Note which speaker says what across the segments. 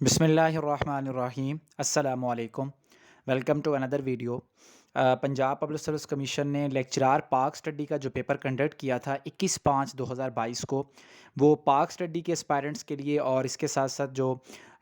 Speaker 1: बिस्मिल्लाहिर्रहमानिर्रहीम अस्सलामुअलैकुम। Welcome to another video. Punjab public service commission ने लेक्चरार पाक स्टडी का जो पेपर कंडक्ट किया था 21/5/2022 को, वो पाक स्टडी के एस्पायरेंट्स के लिए और इसके साथ साथ जो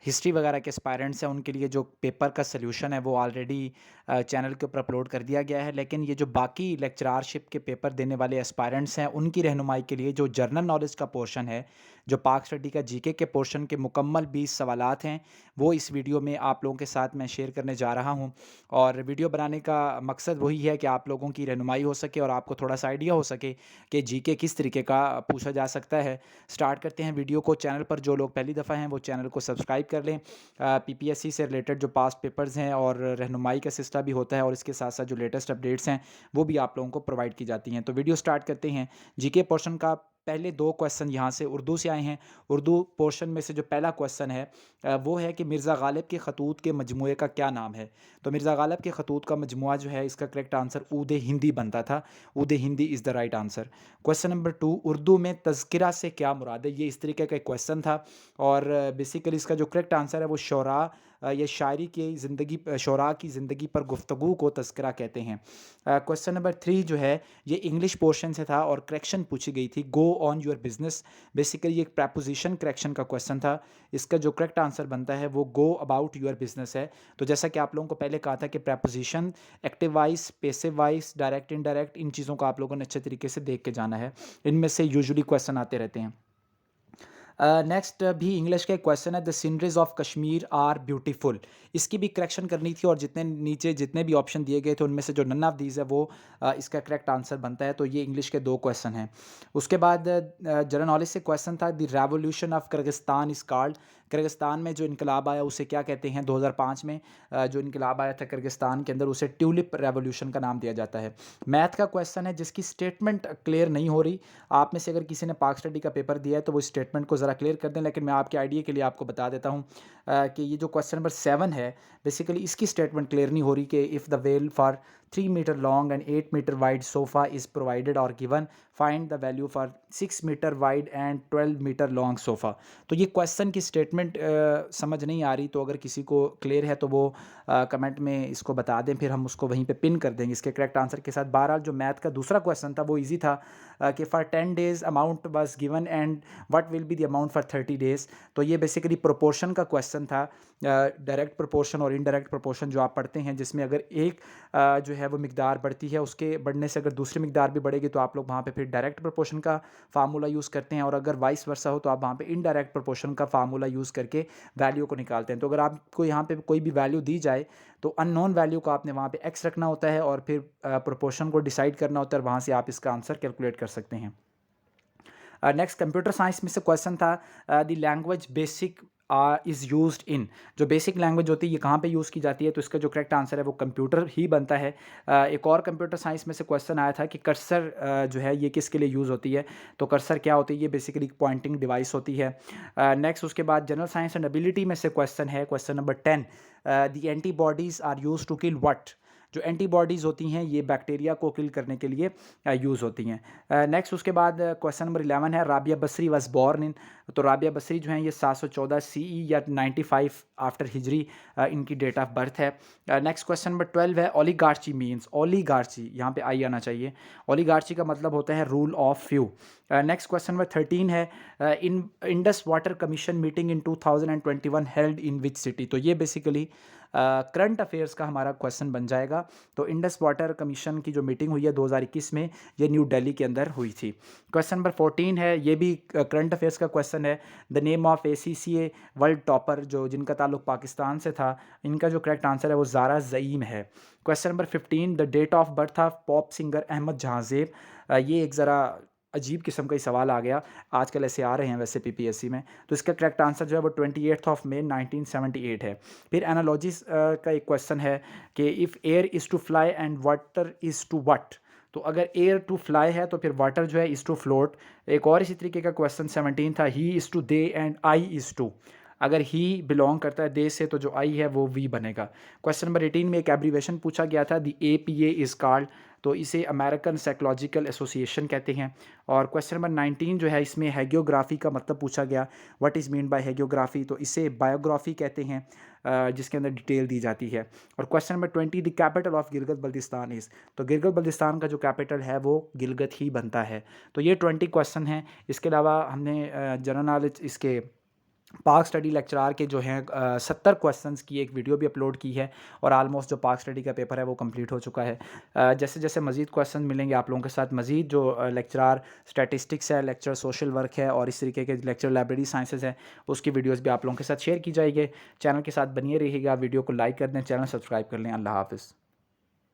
Speaker 1: हिस्ट्री वगैरह के एस्पायरेंट्स हैं उनके लिए जो पेपर का सल्यूशन है वो ऑलरेडी चैनल के ऊपर अपलोड कर दिया गया है। लेकिन ये जो बाकी लेक्चरारशिप के पेपर देने वाले एस्पायरेंट्स हैं उनकी रहनुमाई के लिए जो जर्नल नॉलेज का पोर्शन है, जो पाक स्टडी का जीके के पोर्शन के मुकम्मल 20 सवालात हैं, वो इस वीडियो में आप लोगों के साथ मैं शेयर करने जा रहा हूं। और वीडियो बनाने का मकसद वही है कि आप लोगों की रहनुमाई हो सके और आपको थोड़ा सा आइडिया हो सके कि जीके किस तरीके का पूछा जा सकता है। स्टार्ट करते हैं वीडियो को। चैनल पर जो लोग पहली दफ़ा हैं वो चैनल को सब्सक्राइब कर लें। पीपीएससी से रिलेटेड जो पास्ट पेपर्स हैं और रहनुमाई का सिलसिला भी होता है और इसके साथ साथ जो लेटेस्ट अपडेट्स हैं वो भी आप लोगों को प्रोवाइड की जाती हैं। तो वीडियो स्टार्ट करते हैं। जीके पोर्शन का पहले दो क्वेश्चन यहाँ से उर्दू से आए हैं। उर्दू पोर्शन में से जो पहला क्वेश्चन है वो है कि मिर्ज़ा गालिब के ख़तूत के मजमूए का क्या नाम है। तो मिर्ज़ा गालिब के ख़तूत का मजमूआ जो है इसका करेक्ट आंसर ऊद हिंदी बनता था। ऊद Hindi is the right answer. Question number 2, Urdu में तज़किरा से क्या मुराद है। ये इस तरीके का एक क्वेश्चन था और बेसिकली इसका जो करेक्ट आंसर है वो शोरा या शायरी की ज़िंदगी, शोरा की ज़िंदगी पर गुफ्तगू को तज़किरा कहते हैं। क्वेश्चन नंबर 3 जो है ये इंग्लिश पोर्शन से था और करेक्शन पूछी गई थी, go on your business. Basically ये एक प्रैपोजिशन करेक्शन का क्वेश्चन था। इसका जो करेक्ट आंसर बनता है वो गो अबाउट योर बिजनेस है। तो जैसा कि आप लोगों को पहले कहा था कि preposition active voice, passive voice, direct indirect, इन चीज़ों को आप लोगों ने अच्छे तरीके से देख के जाना है। इनमें से यूजुअली क्वेश्चन आते रहते हैं। नेक्स्ट भी इंग्लिश का एक क्वेश्चन है, the sceneries of Kashmir are beautiful. इसकी भी करेक्शन करनी थी और जितने नीचे जितने भी ऑप्शन दिए गए थे उनमें से जो नन ऑफ दीज है वो इसका करेक्ट आंसर बनता है। तो ये इंग्लिश के दो क्वेश्चन हैं। उसके बाद जनरल नॉलेज से क्वेश्चन था, the revolution of Kyrgyzstan is called. Kyrgyzstan में जो इनकलाब आया उसे क्या कहते हैं। 2005 में जो इनकलाब आया था किर्गिस्तान के अंदर उसे ट्यूलिप रेवोल्यूशन का नाम दिया जाता है। मैथ का क्वेश्चन है जिसकी स्टेटमेंट क्लियर नहीं हो रही। आप में से अगर किसी ने पाक स्टडी का पेपर दिया है तो वो स्टेटमेंट को ज़रा क्लियर कर दें, लेकिन मैं आपके आइडिया के लिए आपको बता देता हूँ कि ये जो क्वेश्चन नंबर 7 है बेसिकली इसकी स्टेटमेंट क्लियर नहीं हो रही कि if the well for 3 metre long and 8 metre wide sofa is provided और given, find the value for 6 metre wide and 12 metre long sofa. तो ये क्वेश्चन की स्टेटमेंट समझ नहीं आ रही। तो अगर किसी को क्लियर है तो वो कमेंट में इसको बता दें, फिर हम उसको वहीं पे पिन कर देंगे इसके करेक्ट आंसर के साथ। बहरहाल जो मैथ का दूसरा क्वेश्चन था वो ईजी था कि for 10 days amount was given and what will be the amount for 30 days. तो ये बेसिकली प्रोपोर्शन का क्वेश्चन था। डायरेक्ट प्रोपोर्शन और इनडायरेक्ट प्रोपोर्शन जो आप पढ़ते हैं जिसमें अगर एक जो है वो मिकदार बढ़ती है, उसके बढ़ने से अगर दूसरी मिकदार भी बढ़ेगी तो आप लोग वहाँ पे फिर डायरेक्ट प्रोपोर्शन का फार्मूला यूज़ करते हैं, और अगर वाइस वर्सा हो तो आप वहाँ पे इनडायरेक्ट प्रोपोर्शन का फार्मूला यूज़ करके वैल्यू को निकालते हैं। तो अगर आपको यहाँ पे कोई भी वैल्यू दी जाए तो अननोन वैल्यू को आपने वहाँ पे एक्स रखना होता है और फिर प्रोपोर्शन को डिसाइड करना होता है और वहाँ से आप इसका आंसर कैलकुलेट कर सकते हैं। नेक्स्ट कंप्यूटर साइंस में से क्वेश्चन था, the language basic is used in. जो बेसिक लैंग्वेज होती है ये कहाँ पे यूज़ की जाती है, तो इसका जो करेक्ट आंसर है वो कंप्यूटर ही बनता है। एक और कंप्यूटर साइंस में से क्वेश्चन आया था कि कर्सर जो है ये किसके लिए यूज़ होती है। तो कर्सर क्या होती है, ये बेसिकली पॉइंटिंग डिवाइस होती है। नेक्स्ट उसके बाद जनरल साइंस एंड एबिलिटी में से क्वेश्चन है, question number 10, the antibodies are use to kill what. जो एंटीबॉडीज़ होती हैं ये बैक्टीरिया को किल करने के लिए यूज़ होती हैं। नेक्स्ट उसके बाद क्वेश्चन नंबर 11 है, राबिया बसरी वाज बॉर्न इन। तो राबिया बसरी जो हैं ये 714 सीई या 95 आफ्टर हिजरी इनकी डेट ऑफ बर्थ है। नेक्स्ट क्वेश्चन नंबर 12 है, ओलिगार्ची मीन्स। ओलिगार्ची यहाँ पे आई आना चाहिए। ओलिगार्ची का मतलब होता है rule of few. Next question number 13 है, in Indus water commission meeting in 2021 held in which city. तो ये बेसिकली करंट अफेयर्स का हमारा क्वेश्चन बन जाएगा। तो इंडस वाटर कमीशन की जो मीटिंग हुई है 2021 में, ये न्यू दिल्ली के अंदर हुई थी। क्वेश्चन नंबर 14 है, ये भी करंट अफेयर्स का क्वेश्चन है, the name of ACCA world topper जो जिनका ताल्लुक पाकिस्तान से था, इनका जो करेक्ट आंसर है वो ज़ारा ज़ईम है। Question number 15, the date of birth of pop singer Ahmed Jahanzeb. ये एक ज़रा अजीब किस्म का ही सवाल आ गया, आजकल ऐसे आ रहे हैं वैसे PPSC में। तो इसका करेक्ट आंसर जो है वो 28 मई 1978 है। फिर एनालॉजीज का एक क्वेश्चन है कि if air is to fly and water is to what. तो अगर एयर टू फ्लाई है तो फिर वाटर जो है इज़ टू फ्लोट। एक और इसी तरीके का क्वेश्चन 17 था, he is to they and I is to. अगर ही बिलोंग करता है दे से तो जो आई है वो वी बनेगा। क्वेश्चन नंबर 18 में एक एब्रीवेशन पूछा गया था, दी APA इज़ कॉल्ड, तो इसे अमेरिकन साइकोलॉजिकल एसोसिएशन कहते हैं। और क्वेश्चन नंबर 19 जो है इसमें हैगियोग्राफी का मतलब पूछा गया, व्हाट इज़ मीन बाय हैगियोग्राफी, तो इसे बायोग्राफी कहते हैं जिसके अंदर डिटेल दी जाती है। और question number 20, the capital of Gilgit Baltistan is, तो गिलगित बल्तिस्तान का जो कैपिटल है वो गिलगित ही बनता है। तो ये 20 क्वेश्चन हैं। इसके अलावा हमने जनरल नॉलेज इसके पाक स्टडी लेक्चरार के जो हैं 70 क्वेश्चंस की एक वीडियो भी अपलोड की है, और आलमोस्ट जो पाक स्टडी का पेपर है वो कंप्लीट हो चुका है। जैसे जैसे मज़ीद क्वेश्चन मिलेंगे आप लोगों के साथ, मज़ीद जो लेक्चरार स्टैटिस्टिक्स है, लेक्चर सोशल वर्क है, और इस तरीके के लेक्चर लाइब्रेरी साइंसेज है, उसकी वीडियोज़ भी आप लोगों के साथ शेयर की जाएगी। चैनल के साथ बनिए रहिएगा, वीडियो को लाइक कर दें, चैनल सब्सक्राइब कर लें। अल्लाह हाफ़िज़।